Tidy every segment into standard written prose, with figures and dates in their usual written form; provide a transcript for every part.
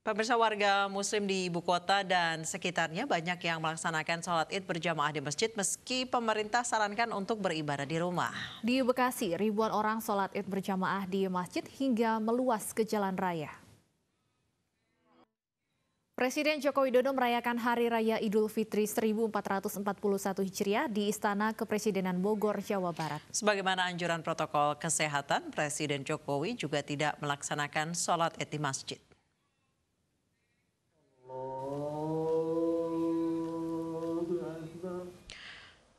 Pemirsa, warga Muslim di ibu kota dan sekitarnya banyak yang melaksanakan sholat Id berjamaah di masjid meski pemerintah sarankan untuk beribadah di rumah. Di Bekasi, ribuan orang sholat Id berjamaah di masjid hingga meluas ke jalan raya. Presiden Joko Widodo merayakan Hari Raya Idul Fitri 1441 Hijriah di Istana Kepresidenan Bogor, Jawa Barat. Sebagaimana anjuran protokol kesehatan, Presiden Jokowi juga tidak melaksanakan sholat Id di masjid.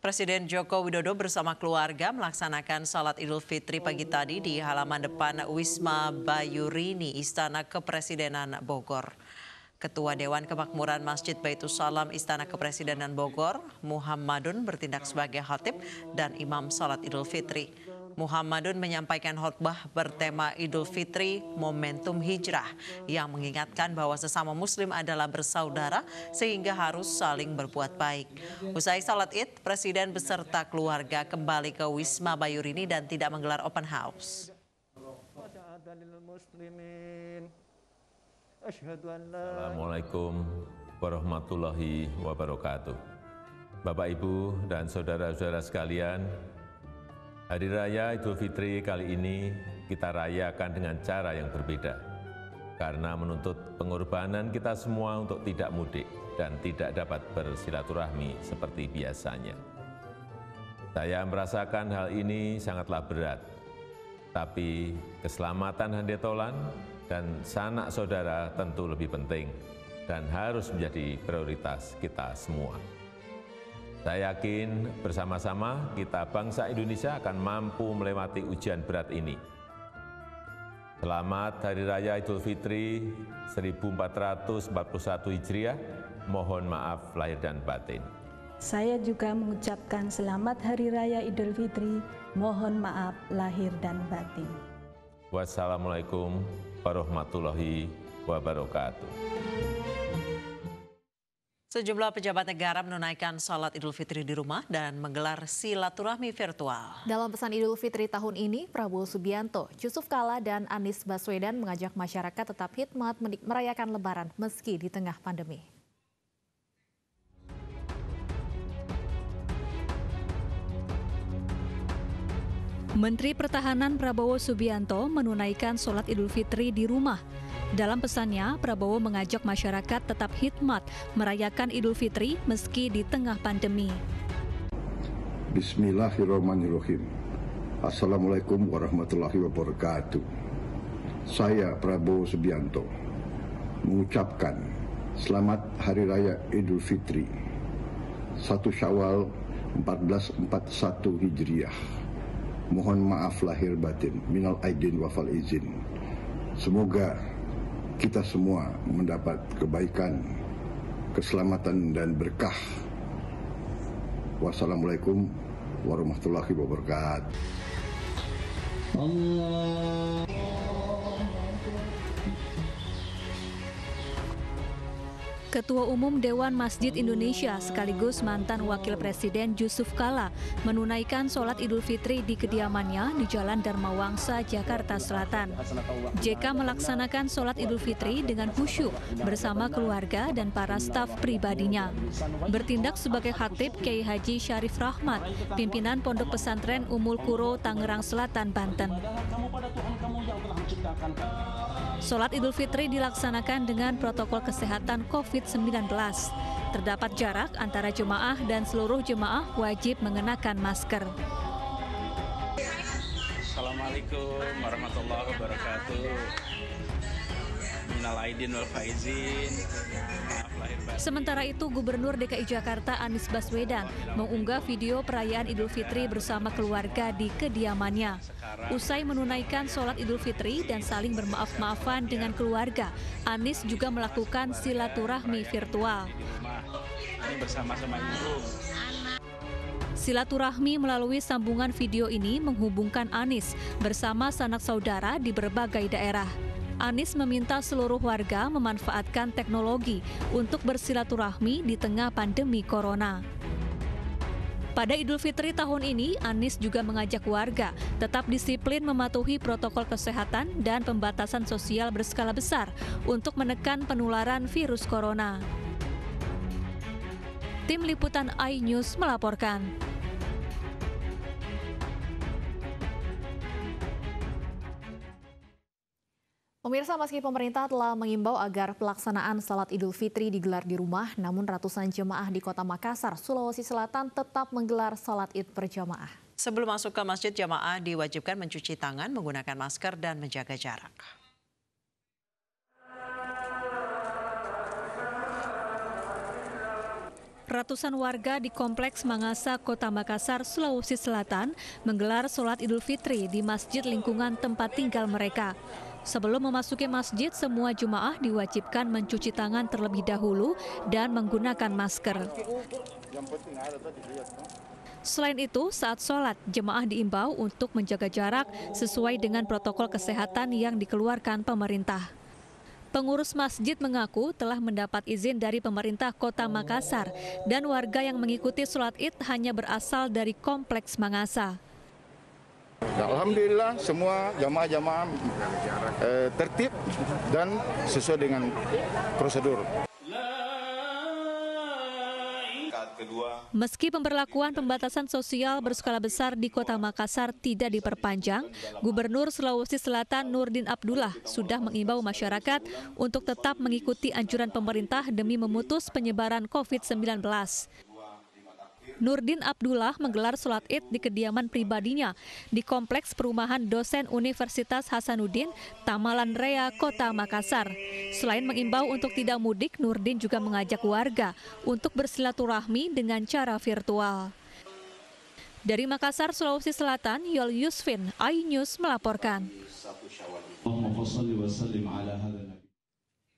Presiden Joko Widodo bersama keluarga melaksanakan sholat Idul Fitri pagi tadi di halaman depan Wisma Bayurini, Istana Kepresidenan Bogor. Ketua Dewan Kemakmuran Masjid Baitus Salam Istana Kepresidenan Bogor, Muhammadun bertindak sebagai khatib dan imam sholat Idul Fitri. Muhammadun menyampaikan khutbah bertema Idul Fitri Momentum Hijrah yang mengingatkan bahwa sesama Muslim adalah bersaudara sehingga harus saling berbuat baik. Usai salat Id, Presiden beserta keluarga kembali ke Wisma Bayurini dan tidak menggelar open house. Assalamualaikum warahmatullahi wabarakatuh. Bapak, Ibu, dan saudara-saudara sekalian, Hari Raya Idul Fitri kali ini kita rayakan dengan cara yang berbeda karena menuntut pengorbanan kita semua untuk tidak mudik dan tidak dapat bersilaturahmi seperti biasanya. Saya merasakan hal ini sangatlah berat, tapi keselamatan handetolan dan sanak saudara tentu lebih penting dan harus menjadi prioritas kita semua. Saya yakin bersama-sama kita bangsa Indonesia akan mampu melewati ujian berat ini. Selamat Hari Raya Idul Fitri 1441 Hijriah. Mohon maaf lahir dan batin. Saya juga mengucapkan selamat Hari Raya Idul Fitri. Mohon maaf lahir dan batin. Wassalamualaikum warahmatullahi wabarakatuh. Sejumlah pejabat negara menunaikan sholat Idul Fitri di rumah dan menggelar silaturahmi virtual. Dalam pesan Idul Fitri tahun ini, Prabowo Subianto, Yusuf Kala, dan Anies Baswedan mengajak masyarakat tetap hikmat merayakan Lebaran meski di tengah pandemi. Menteri Pertahanan Prabowo Subianto menunaikan sholat Idul Fitri di rumah. Dalam pesannya, Prabowo mengajak masyarakat tetap hikmat merayakan Idul Fitri meski di tengah pandemi. Bismillahirrahmanirrahim. Assalamualaikum warahmatullahi wabarakatuh. Saya Prabowo Subianto mengucapkan selamat Hari Raya Idul Fitri 1 Syawal 1441 Hijriah. Mohon maaf lahir batin, minal aidin wafal izin. Semoga kita semua mendapat kebaikan, keselamatan, dan berkah. Wassalamualaikum warahmatullahi wabarakatuh. Ketua Umum Dewan Masjid Indonesia sekaligus mantan Wakil Presiden Yusuf Kala menunaikan sholat Idul Fitri di kediamannya di Jalan Dharma Wangsa, Jakarta Selatan. JK melaksanakan sholat Idul Fitri dengan khusyuk bersama keluarga dan para staf pribadinya. Bertindak sebagai khatib Kiai Haji Syarif Rahmat, pimpinan Pondok Pesantren Ummul Quro, Tangerang Selatan, Banten. Sholat Idul Fitri dilaksanakan dengan protokol kesehatan COVID-19. Terdapat jarak antara jemaah dan seluruh jemaah wajib mengenakan masker. Assalamualaikum warahmatullahi wabarakatuh. Minal aidin wal faizin. Sementara itu, Gubernur DKI Jakarta Anies Baswedan mengunggah video perayaan Idul Fitri bersama keluarga di kediamannya. Usai menunaikan sholat Idul Fitri dan saling bermaaf-maafan dengan keluarga, Anies juga melakukan silaturahmi virtual. Ini bersama-sama ibu. Silaturahmi melalui sambungan video ini menghubungkan Anies bersama sanak saudara di berbagai daerah. Anies meminta seluruh warga memanfaatkan teknologi untuk bersilaturahmi di tengah pandemi corona. Pada Idul Fitri tahun ini, Anies juga mengajak warga tetap disiplin mematuhi protokol kesehatan dan pembatasan sosial berskala besar untuk menekan penularan virus corona. Tim Liputan iNews melaporkan. Pemirsa, meski pemerintah telah mengimbau agar pelaksanaan Salat Idul Fitri digelar di rumah, namun ratusan jemaah di Kota Makassar, Sulawesi Selatan tetap menggelar salat Id berjamaah. Sebelum masuk ke masjid, jemaah diwajibkan mencuci tangan, menggunakan masker, dan menjaga jarak. Ratusan warga di Kompleks Mangasa, Kota Makassar, Sulawesi Selatan menggelar sholat Idul Fitri di masjid lingkungan tempat tinggal mereka. Sebelum memasuki masjid, semua jemaah diwajibkan mencuci tangan terlebih dahulu dan menggunakan masker. Selain itu, saat sholat, jemaah diimbau untuk menjaga jarak sesuai dengan protokol kesehatan yang dikeluarkan pemerintah. Pengurus masjid mengaku telah mendapat izin dari pemerintah Kota Makassar dan warga yang mengikuti sholat Id hanya berasal dari Kompleks Mangasa. Alhamdulillah semua jamaah-jamaah tertib dan sesuai dengan prosedur. Meski pemberlakuan pembatasan sosial berskala besar di Kota Makassar tidak diperpanjang, Gubernur Sulawesi Selatan Nurdin Abdullah sudah mengimbau masyarakat untuk tetap mengikuti anjuran pemerintah demi memutus penyebaran COVID-19. Nurdin Abdullah menggelar sholat Id di kediaman pribadinya di Kompleks Perumahan Dosen Universitas Hasanuddin, Tamalan Rea, Kota Makassar. Selain mengimbau untuk tidak mudik, Nurdin juga mengajak warga untuk bersilaturahmi dengan cara virtual. Dari Makassar, Sulawesi Selatan, Yol Yusfin, iNews melaporkan.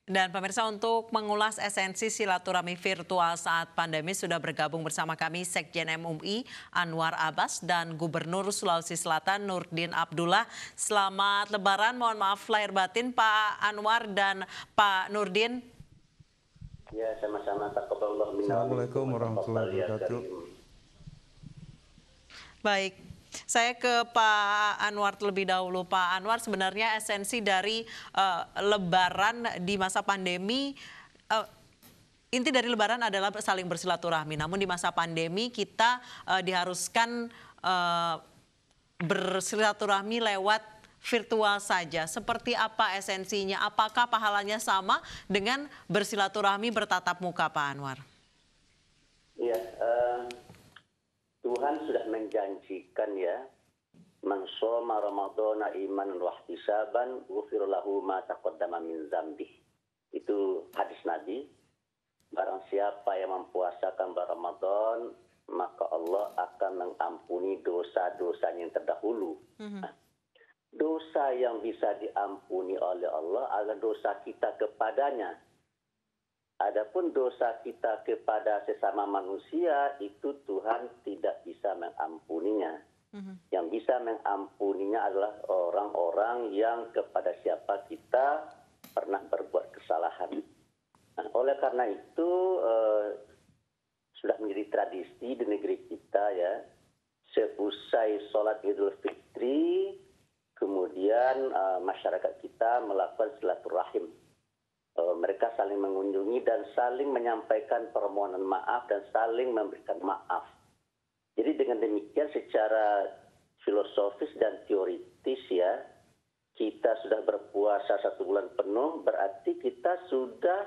Dan pemirsa, untuk mengulas esensi silaturahmi virtual saat pandemi sudah bergabung bersama kami Sekjen MUI Anwar Abbas dan Gubernur Sulawesi Selatan Nurdin Abdullah. Selamat Lebaran, mohon maaf lahir batin Pak Anwar dan Pak Nurdin. Ya, sama-sama. Assalamualaikum warahmatullahi wabarakatuh. Baik. Saya ke Pak Anwar terlebih dahulu. Pak Anwar, sebenarnya esensi dari Lebaran di masa pandemi, inti dari Lebaran adalah saling bersilaturahmi. Namun di masa pandemi kita diharuskan bersilaturahmi lewat virtual saja. Seperti apa esensinya? Apakah pahalanya sama dengan bersilaturahmi bertatap muka, Pak Anwar? Iya. Tuhan sudah menjanjikan ya, man shoma ramadhana imanan wa ihtisaban ghufira lahu ma taqaddama min dzambih. Itu hadis Nabi. Barang siapa yang mempuasakan bulan Ramadan, maka Allah akan mengampuni dosa-dosanya yang terdahulu. Nah, dosa yang bisa diampuni oleh Allah adalah dosa kita kepadanya. Adapun dosa kita kepada sesama manusia itu Tuhan tidak bisa mengampuninya. Yang bisa mengampuninya adalah orang-orang yang kepada siapa kita pernah berbuat kesalahan. Nah, oleh karena itu sudah menjadi tradisi di negeri kita ya, seusai sholat Idul Fitri, kemudian masyarakat kita melakukan silaturahim. Mereka saling mengunjungi dan saling menyampaikan permohonan maaf dan saling memberikan maaf. Jadi dengan demikian secara filosofis dan teoritis ya, kita sudah berpuasa 1 bulan penuh, berarti kita sudah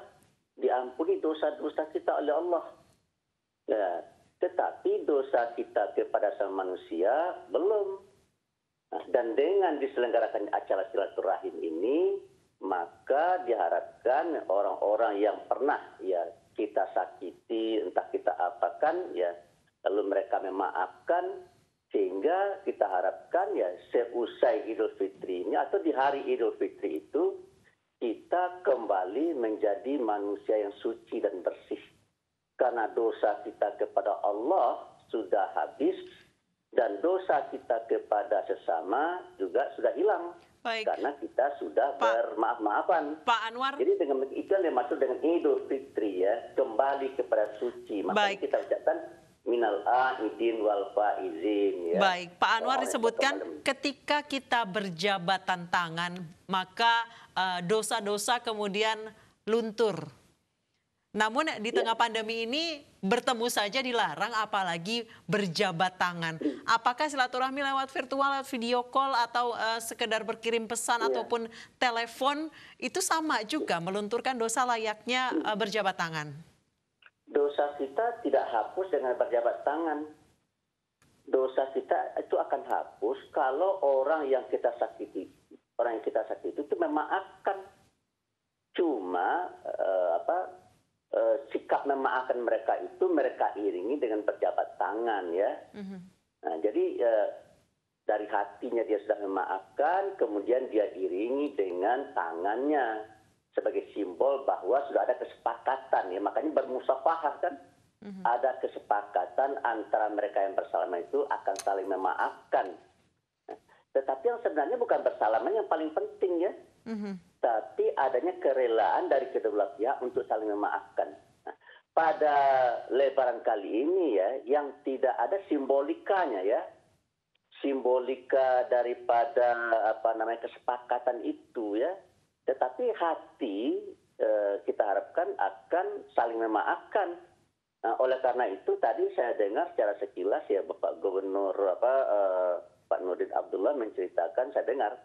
diampuni dosa-dosa kita oleh Allah. Ya, tetapi dosa kita kepada sama manusia belum. Nah, dan dengan diselenggarakannya acara silaturahim ini, maka diharapkan orang-orang yang pernah ya kita sakiti, entah kita apakan ya, lalu mereka memaafkan, sehingga kita harapkan ya seusai Idul Fitri ini atau di hari Idul Fitri itu kita kembali menjadi manusia yang suci dan bersih. Karena dosa kita kepada Allah sudah habis dan dosa kita kepada sesama juga sudah hilang. Baik. Karena kita sudah bermaaf-maafan. Pak Anwar. Jadi dengan itu yang dimaksud dengan Idul Fitri ya, kembali kepada suci. Makanya kita ucapkan minal aidin wal faizin. Ya. Baik, Pak Anwar disebutkan ketika kita berjabatan tangan, maka dosa-dosa kemudian luntur. Namun di tengah pandemi ini bertemu saja dilarang, apalagi berjabat tangan. Apakah silaturahmi lewat virtual, lewat video call, atau sekedar berkirim pesan ataupun telepon itu sama juga melunturkan dosa layaknya berjabat tangan? Dosa kita tidak hapus dengan berjabat tangan. Dosa kita itu akan hapus kalau orang yang kita sakiti itu memaafkan. Cuma sikap memaafkan mereka itu mereka iringi dengan berjabat tangan, ya. Nah, jadi dari hatinya dia sudah memaafkan, kemudian dia iringi dengan tangannya sebagai simbol bahwa sudah ada kesepakatan, ya. Makanya bermusafahah kan, ada kesepakatan antara mereka yang bersalaman itu akan saling memaafkan. Nah, tetapi yang sebenarnya bukan bersalaman yang paling penting, ya. Tapi adanya kerelaan dari kedua belah pihak untuk saling memaafkan. Nah, pada Lebaran kali ini, ya, yang tidak ada simbolikanya, ya, simbolika daripada kesepakatan itu, ya, tetapi hati kita harapkan akan saling memaafkan. Nah, oleh karena itu tadi saya dengar secara sekilas, ya, Bapak Gubernur Pak Nurdin Abdullah menceritakan, saya dengar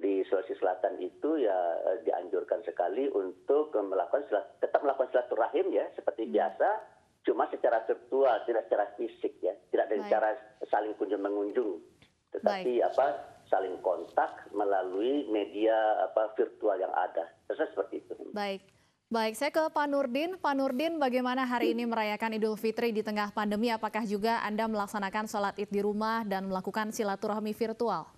di Sulawesi Selatan itu ya dianjurkan sekali untuk tetap melakukan silaturahim, ya, seperti biasa, cuma secara virtual, tidak secara fisik, ya, tidak dengan cara saling kunjung mengunjung, tetapi saling kontak melalui media virtual yang ada. Seperti itu. Baik, saya ke Pak Nurdin. Pak Nurdin, bagaimana hari ini merayakan Idul Fitri di tengah pandemi? Apakah juga Anda melaksanakan sholat Id di rumah dan melakukan silaturahmi virtual?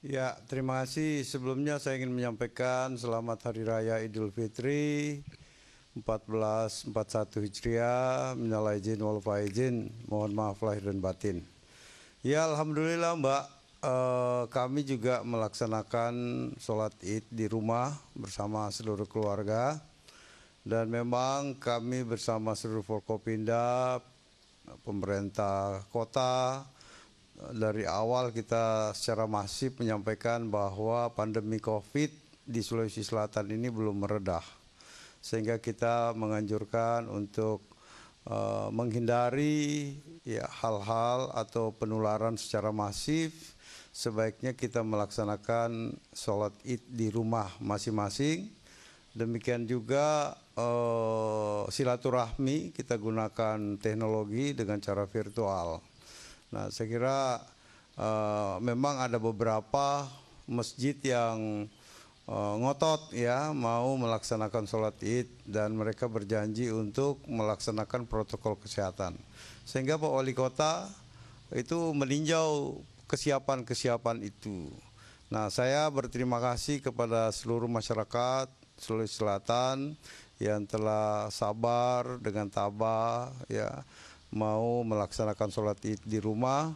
Ya, terima kasih. Sebelumnya saya ingin menyampaikan selamat Hari Raya Idul Fitri 1441 Hijriah, minal aidin wal faizin, mohon maaf lahir dan batin. Ya, alhamdulillah Mbak, kami juga melaksanakan sholat Id di rumah bersama seluruh keluarga. Dan memang kami bersama seluruh Forkopimda, pemerintah kota, dari awal kita secara masif menyampaikan bahwa pandemi COVID di Sulawesi Selatan ini belum meredah. Sehingga kita menganjurkan untuk menghindari hal-hal atau penularan secara masif. Sebaiknya kita melaksanakan sholat Id di rumah masing-masing. Demikian juga silaturahmi kita gunakan teknologi dengan cara virtual. Nah, saya kira memang ada beberapa masjid yang ngotot, ya, mau melaksanakan sholat Id dan mereka berjanji untuk melaksanakan protokol kesehatan. Sehingga Pak Wali Kota itu meninjau kesiapan-kesiapan itu. Nah, saya berterima kasih kepada seluruh masyarakat Sulawesi Selatan yang telah sabar dengan tabah, ya, mau melaksanakan sholat Id di rumah,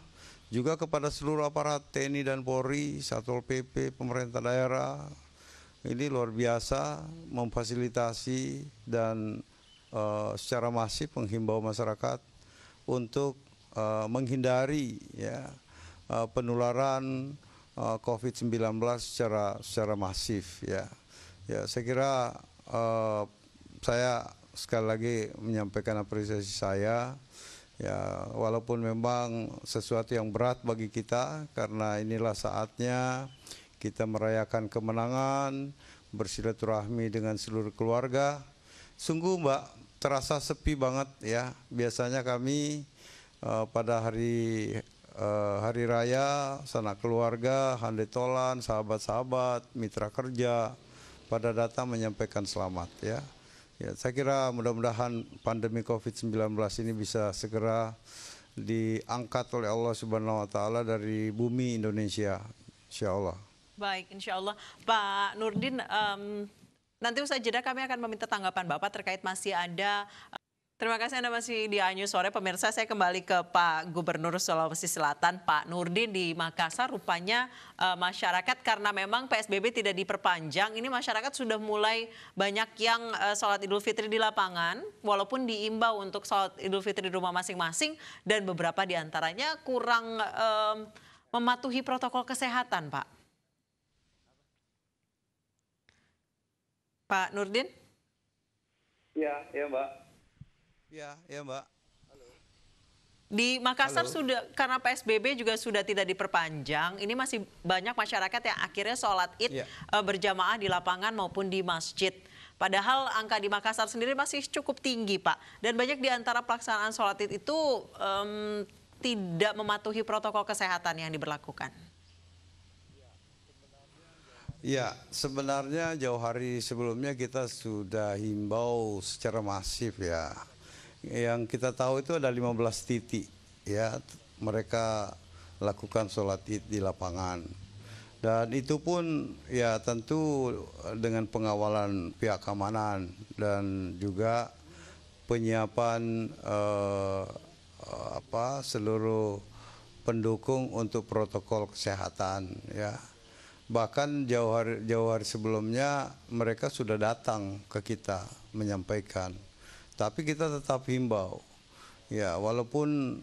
juga kepada seluruh aparat TNI dan Polri, Satpol PP, pemerintah daerah, ini luar biasa memfasilitasi dan secara masif menghimbau masyarakat untuk menghindari, ya, penularan COVID-19 secara masif, ya. Ya, saya kira saya sekali lagi menyampaikan apresiasi saya. Ya, walaupun memang sesuatu yang berat bagi kita, karena inilah saatnya kita merayakan kemenangan, bersilaturahmi dengan seluruh keluarga. Sungguh Mbak, terasa sepi banget, ya. Biasanya kami pada hari raya, sanak keluarga, handetolan, sahabat-sahabat, mitra kerja, pada datang menyampaikan selamat, ya. Ya, saya kira mudah-mudahan pandemi COVID-19 ini bisa segera diangkat oleh Allah Subhanahu wa Ta'ala dari bumi Indonesia, insya Allah. Baik, insya Allah. Pak Nurdin, nanti usai jeda kami akan meminta tanggapan Bapak terkait masih ada Terima kasih Anda masih di Anyu Sore. Pemirsa, saya kembali ke Pak Gubernur Sulawesi Selatan, Pak Nurdin di Makassar. Rupanya masyarakat karena memang PSBB tidak diperpanjang, ini masyarakat sudah mulai banyak yang sholat Idul Fitri di lapangan, walaupun diimbau untuk sholat Idul Fitri di rumah masing-masing, dan beberapa diantaranya kurang mematuhi protokol kesehatan, Pak. Pak Nurdin? Ya Mbak. Ya Mbak. Di Makassar sudah, karena PSBB juga sudah tidak diperpanjang, ini masih banyak masyarakat yang akhirnya sholat Id berjamaah di lapangan maupun di masjid. Padahal angka di Makassar sendiri masih cukup tinggi, Pak. Dan banyak di antara pelaksanaan sholat Id itu tidak mematuhi protokol kesehatan yang diberlakukan. Ya, sebenarnya jauh hari sebelumnya kita sudah himbau secara masif ya. Yang kita tahu itu ada 15 titik ya, mereka lakukan sholat Id di lapangan. Dan itu pun ya tentu dengan pengawalan pihak keamanan dan juga penyiapan seluruh pendukung untuk protokol kesehatan ya. Bahkan jauh hari sebelumnya mereka sudah datang ke kita menyampaikan. Tapi kita tetap himbau, ya walaupun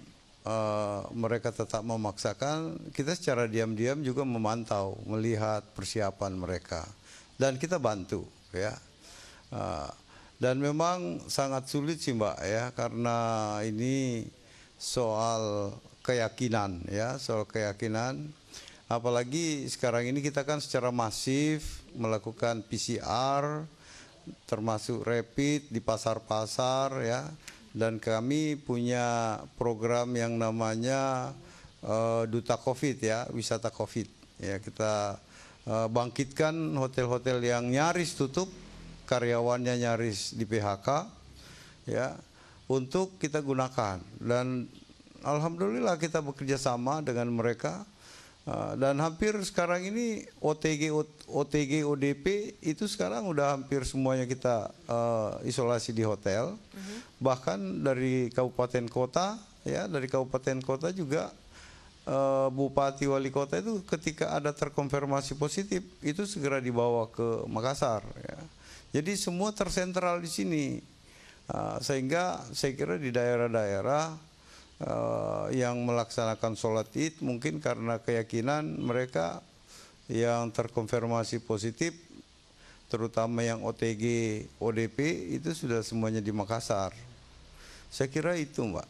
mereka tetap memaksakan, kita secara diam-diam juga memantau, melihat persiapan mereka, dan kita bantu, ya. Dan memang sangat sulit sih Mbak ya, karena ini soal keyakinan, ya, soal keyakinan. Apalagi sekarang ini kita kan secara masif melakukan PCR, termasuk rapid di pasar-pasar ya, dan kami punya program yang namanya Duta Covid ya, wisata Covid ya. Kita bangkitkan hotel-hotel yang nyaris tutup, karyawannya nyaris di PHK ya, untuk kita gunakan, dan alhamdulillah kita bekerja sama dengan mereka. Dan hampir sekarang ini OTG, ODP itu sekarang udah hampir semuanya kita isolasi di hotel. Bahkan dari kabupaten kota, ya dari kabupaten kota juga bupati wali kota itu ketika ada terkonfirmasi positif itu segera dibawa ke Makassar. Ya. Jadi semua tersentral di sini, sehingga saya kira di daerah-daerah yang melaksanakan sholat Id mungkin karena keyakinan mereka yang terkonfirmasi positif, terutama yang OTG, ODP itu sudah semuanya di Makassar. Saya kira itu Mbak.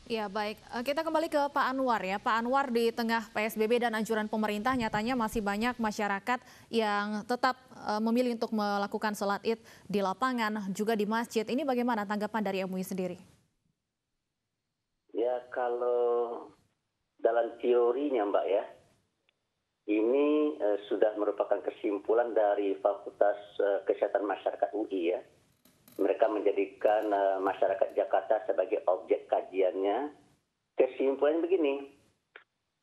Ya baik, kita kembali ke Pak Anwar ya. Pak Anwar, di tengah PSBB dan anjuran pemerintah nyatanya masih banyak masyarakat yang tetap memilih untuk melakukan sholat Id di lapangan juga di masjid. Ini bagaimana tanggapan dari MUI sendiri? Ya, kalau dalam teorinya Mbak ya, ini sudah merupakan kesimpulan dari Fakultas Kesehatan Masyarakat UI ya. Mereka menjadikan masyarakat Jakarta sebagai objek kajiannya. Kesimpulannya begini,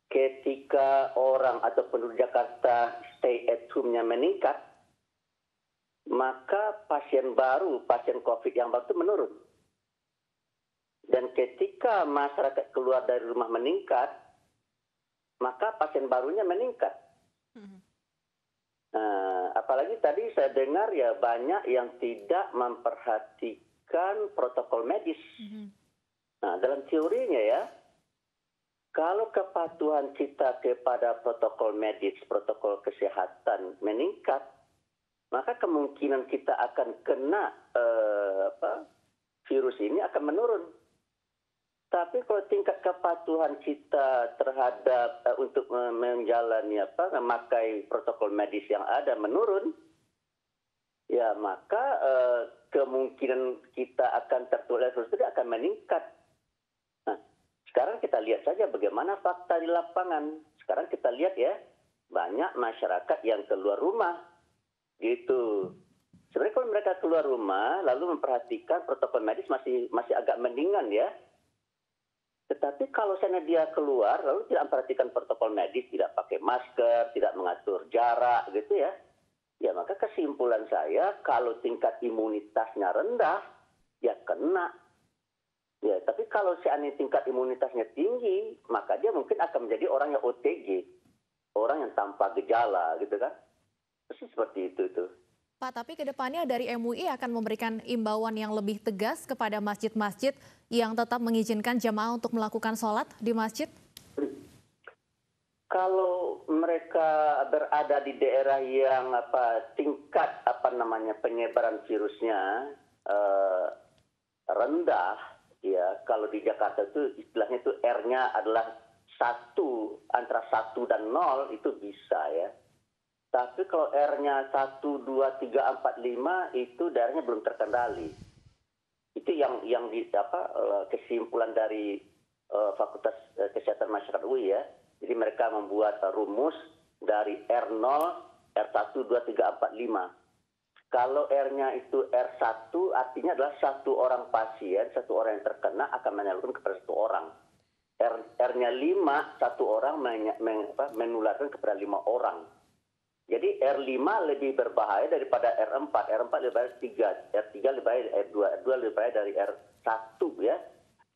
ketika orang atau penduduk Jakarta stay at home-nya meningkat, maka pasien baru, pasien COVID yang baru itu menurun. Dan ketika masyarakat keluar dari rumah meningkat, maka pasien barunya meningkat. Apalagi tadi saya dengar ya banyak yang tidak memperhatikan protokol medis. Nah, dalam teorinya ya, kalau kepatuhan kita kepada protokol medis, protokol kesehatan meningkat, maka kemungkinan kita akan kena virus ini akan menurun. Tapi kalau tingkat kepatuhan kita terhadap untuk menjalani memakai protokol medis yang ada menurun, ya maka kemungkinan kita akan tertular virus itu akan meningkat. Nah, sekarang kita lihat saja bagaimana fakta di lapangan. Sekarang kita lihat ya, banyak masyarakat yang keluar rumah, gitu. Sebenarnya kalau mereka keluar rumah lalu memperhatikan protokol medis masih agak mendingan ya. Tetapi kalau seandainya dia keluar lalu tidak memperhatikan protokol medis, tidak pakai masker, tidak mengatur jarak gitu ya, ya maka kesimpulan saya kalau tingkat imunitasnya rendah, ya kena. Ya, tapi kalau seandainya tingkat imunitasnya tinggi, maka dia mungkin akan menjadi orang yang OTG, orang yang tanpa gejala, gitu kan? Pasti seperti itu. Pak, tapi ke depannya dari MUI akan memberikan imbauan yang lebih tegas kepada masjid-masjid yang tetap mengizinkan jamaah untuk melakukan sholat di masjid? Kalau mereka berada di daerah yang tingkat penyebaran virusnya rendah, ya kalau di Jakarta itu istilahnya itu R-nya adalah antara 1 dan 0 itu bisa ya. Tapi kalau R-nya 1, 2, 3, 4, 5 itu daerahnya belum terkendali. Itu yang kesimpulan dari Fakultas Kesehatan Masyarakat UI ya. Jadi mereka membuat rumus dari R0, R1, 2, 3, 4, 5. Kalau R-nya itu R1 artinya adalah 1 orang pasien, 1 orang yang terkena akan menyalurkan kepada 1 orang. R-nya 5, 1 orang menularkan kepada 5 orang. Jadi R5 lebih berbahaya daripada R4. R4 lebih bahaya dari 3. R3 lebih bahaya dari R2. R2 lebih bahaya dari R1 ya.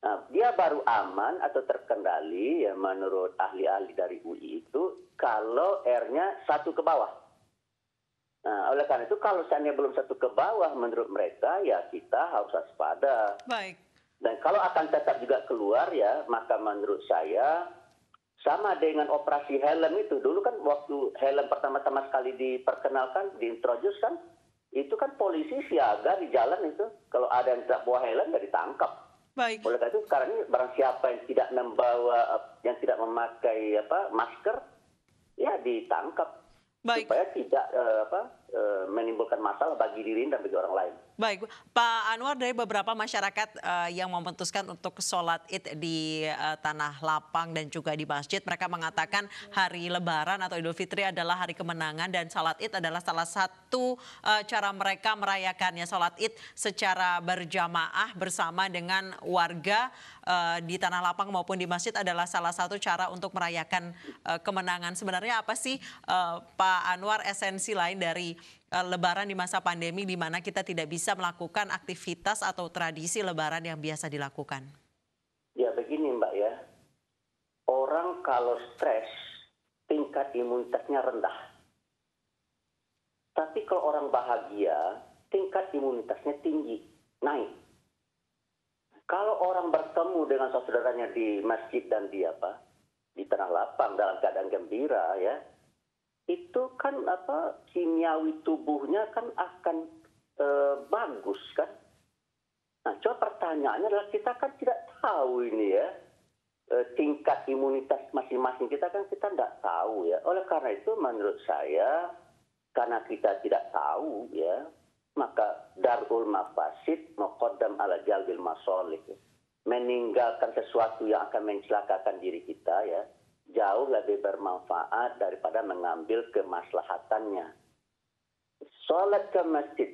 Nah, dia baru aman atau terkendali ya menurut ahli-ahli dari UI itu kalau R-nya 1 ke bawah. Nah, oleh karena itu kalau seandainya belum 1 ke bawah menurut mereka ya kita harus waspada. Baik. Dan kalau akan tetap juga keluar ya maka menurut saya sama dengan operasi helm itu. Dulu kan waktu helm pertama-tama sekali diperkenalkan, diintroduce kan, itu kan polisi siaga di jalan itu. Kalau ada yang tidak bawa helm ya ditangkap. Baik. Oleh karena itu sekarang ini barang siapa yang tidak membawa, yang tidak memakai masker, ya ditangkap. Baik. Supaya tidak menimbulkan masalah bagi diri dan bagi orang lain. Baik, Pak Anwar, dari beberapa masyarakat yang memutuskan untuk sholat id di tanah lapang dan juga di masjid, mereka mengatakan hari Lebaran atau Idul Fitri adalah hari kemenangan dan sholat id adalah salah satu cara mereka merayakannya. Sholat id secara berjamaah bersama dengan warga di tanah lapang maupun di masjid adalah salah satu cara untuk merayakan kemenangan. Sebenarnya apa sih Pak Anwar esensi lain dari Lebaran di masa pandemi di mana kita tidak bisa melakukan aktivitas atau tradisi Lebaran yang biasa dilakukan? Ya begini Mbak ya, orang kalau stres tingkat imunitasnya rendah. Tapi kalau orang bahagia tingkat imunitasnya tinggi, naik. Kalau orang bertemu dengan saudaranya di masjid dan di tanah lapang dalam keadaan gembira ya, itu kan kimiawi tubuhnya kan akan bagus kan. Nah, coba pertanyaannya adalah kita kan tidak tahu ini ya tingkat imunitas masing-masing kita kan kita tidak tahu ya. Oleh karena itu menurut saya karena kita tidak tahu ya, maka darul mafasid muqaddam ala jalbil masolih. Meninggalkan sesuatu yang akan mencelakakan diri kita ya jauh lebih bermanfaat daripada mengambil kemaslahatannya. Sholat ke masjid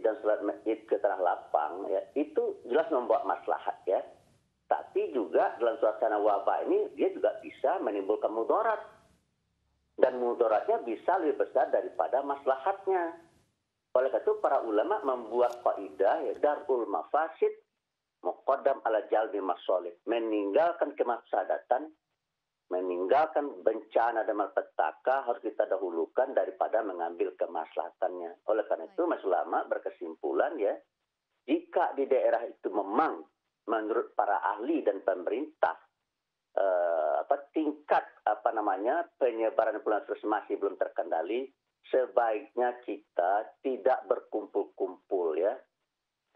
dan sholat masjid ke tanah lapang ya itu jelas membawa maslahat ya. Tapi juga dalam suasana wabah ini dia juga bisa menimbulkan mudarat. Dan mudaratnya bisa lebih besar daripada maslahatnya. Oleh karena itu para ulama membuat kaidah ya darul mafasid muqaddam ala jalbi masolih. Meninggalkan kemafsadatan, meninggalkan bencana dan malpetaka harus kita dahulukan daripada mengambil kemaslahatannya. Oleh karena itu mas ulama berkesimpulan ya, jika di daerah itu memang menurut para ahli dan pemerintah tingkat penyebaran virus masih belum terkendali, sebaiknya kita tidak berkumpul-kumpul ya.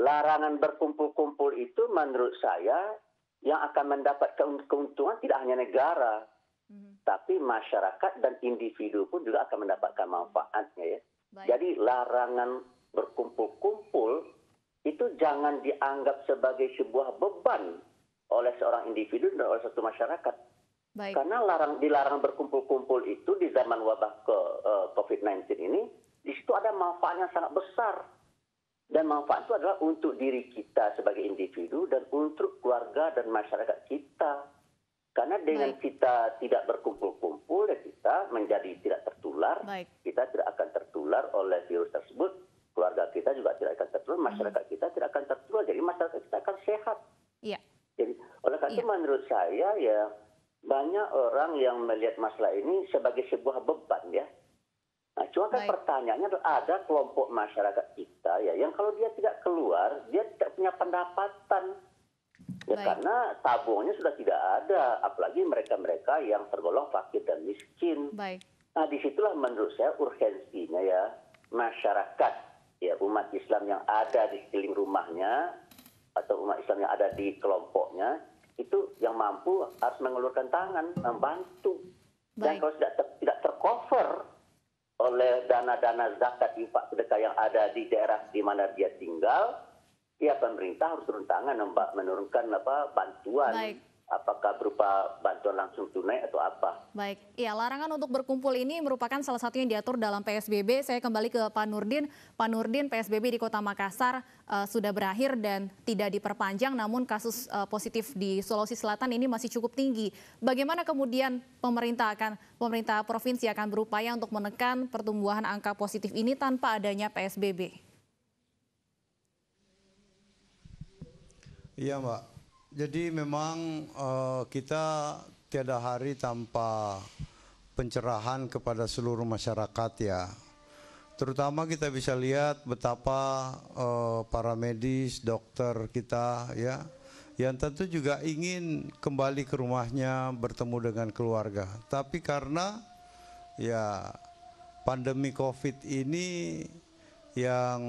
Larangan berkumpul-kumpul itu menurut saya yang akan mendapat keuntungan tidak hanya negara, tapi masyarakat dan individu pun juga akan mendapatkan manfaatnya ya. Jadi larangan berkumpul-kumpul itu jangan dianggap sebagai sebuah beban oleh seorang individu dan oleh satu masyarakat. Baik. Karena dilarang berkumpul-kumpul itu di zaman wabah COVID-19 ini, di situ ada manfaat yang sangat besar. Dan manfaat itu adalah untuk diri kita sebagai individu dan untuk keluarga dan masyarakat kita. Karena dengan kita tidak berkumpul-kumpul, ya kita menjadi tidak tertular. Kita tidak akan tertular oleh virus tersebut. Keluarga kita kita juga tidak akan tertular, masyarakat kita tidak akan tertular, jadi masyarakat kita akan sehat. Iya. Jadi oleh karena itu menurut saya ya banyak orang yang melihat masalah ini sebagai sebuah beban ya. Nah, cuma kan pertanyaannya adalah ada kelompok masyarakat kita ya yang kalau dia tidak keluar dia tidak punya pendapatan. Ya karena tabungannya sudah tidak ada, apalagi mereka-mereka yang tergolong fakir dan miskin. Nah, disitulah menurut saya urgensinya ya masyarakat ya umat Islam yang ada di sekeliling rumahnya atau umat Islam yang ada di kelompoknya itu yang mampu harus mengulurkan tangan membantu. Dan kalau tidak tercover oleh dana-dana zakat infak sedekah yang ada di daerah di mana dia tinggal, ya pemerintah harus turun tangan menurunkan bantuan. Apakah berupa bantuan langsung tunai atau apa? Baik, ya larangan untuk berkumpul ini merupakan salah satu yang diatur dalam PSBB. Saya kembali ke Pak Nurdin. Pak Nurdin, PSBB di Kota Makassar sudah berakhir dan tidak diperpanjang, namun kasus positif di Sulawesi Selatan ini masih cukup tinggi. Bagaimana kemudian pemerintah provinsi akan berupaya untuk menekan pertumbuhan angka positif ini tanpa adanya PSBB? Iya, Mbak. Jadi memang kita tiada hari tanpa pencerahan kepada seluruh masyarakat ya. Terutama kita bisa lihat betapa para medis, dokter kita ya, yang tentu juga ingin kembali ke rumahnya bertemu dengan keluarga. Tapi karena ya pandemi COVID ini yang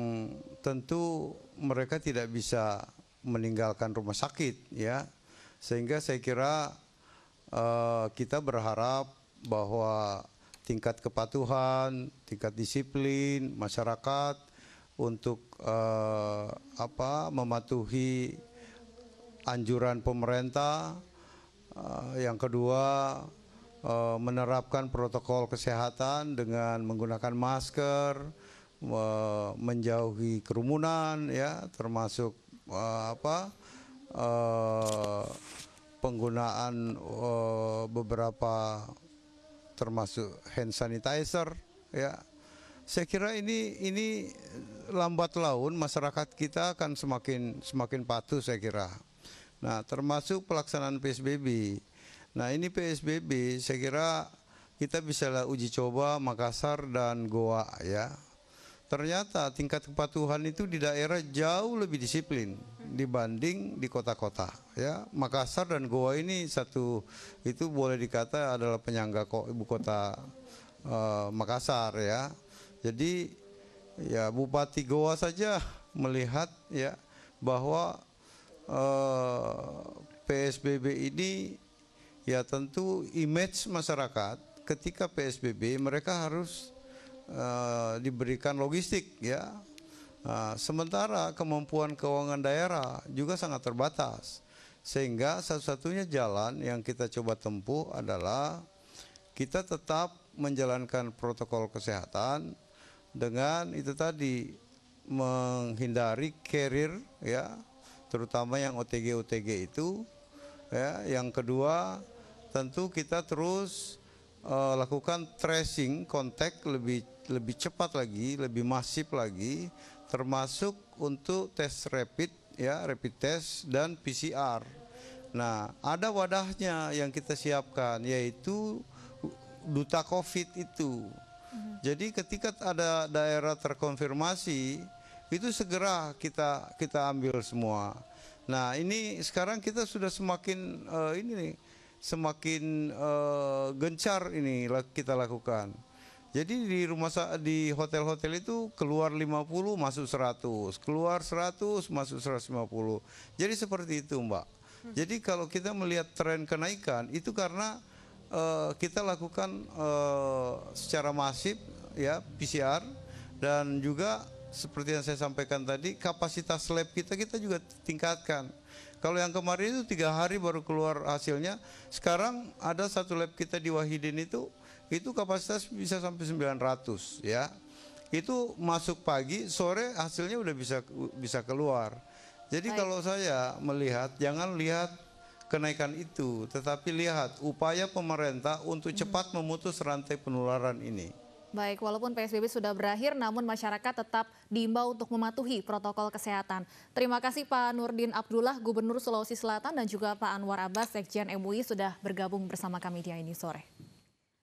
tentu mereka tidak bisa meninggalkan rumah sakit ya, sehingga saya kira kita berharap bahwa tingkat kepatuhan, tingkat disiplin masyarakat untuk mematuhi anjuran pemerintah, yang kedua menerapkan protokol kesehatan dengan menggunakan masker, menjauhi kerumunan ya, termasuk penggunaan beberapa termasuk hand sanitizer ya. Saya kira ini lambat laun masyarakat kita akan semakin patuh saya kira. Nah, termasuk pelaksanaan PSBB. Nah, ini PSBB saya kira kita bisa uji coba Makassar dan Goa ya. Ternyata tingkat kepatuhan itu di daerah jauh lebih disiplin dibanding di kota-kota ya. Makassar dan Goa ini itu boleh dikata adalah penyangga ibu kota Makassar ya. Jadi ya Bupati Goa saja melihat ya bahwa PSBB ini ya tentu image masyarakat ketika PSBB mereka harus diberikan logistik ya. Sementara kemampuan keuangan daerah juga sangat terbatas, sehingga satu-satunya jalan yang kita coba tempuh adalah kita tetap menjalankan protokol kesehatan dengan itu tadi menghindari carrier ya, terutama yang OTG itu ya. Yang kedua tentu kita terus lakukan tracing kontak lebih cepat lagi, lebih masif lagi, termasuk untuk tes rapid ya, rapid test dan PCR. Nah, ada wadahnya yang kita siapkan yaitu duta COVID itu. Jadi ketika ada daerah terkonfirmasi itu segera kita ambil semua. Nah, ini sekarang kita sudah semakin semakin gencar ini kita lakukan. Jadi di hotel-hotel itu keluar 50 masuk 100, keluar 100 masuk 150. Jadi seperti itu, Mbak. Jadi kalau kita melihat tren kenaikan itu karena kita lakukan secara masif ya PCR, dan juga seperti yang saya sampaikan tadi kapasitas lab kita juga tingkatkan. Kalau yang kemarin itu 3 hari baru keluar hasilnya, sekarang ada satu lab kita di Wahidin itu kapasitas bisa sampai 900 ya. Itu masuk pagi, sore hasilnya udah bisa keluar. Jadi kalau saya melihat, jangan lihat kenaikan itu, tetapi lihat upaya pemerintah untuk cepat memutus rantai penularan ini. Baik, walaupun PSBB sudah berakhir, namun masyarakat tetap diimbau untuk mematuhi protokol kesehatan. Terima kasih Pak Nurdin Abdullah, Gubernur Sulawesi Selatan, dan juga Pak Anwar Abbas, Sekjen MUI, sudah bergabung bersama kami di ini sore.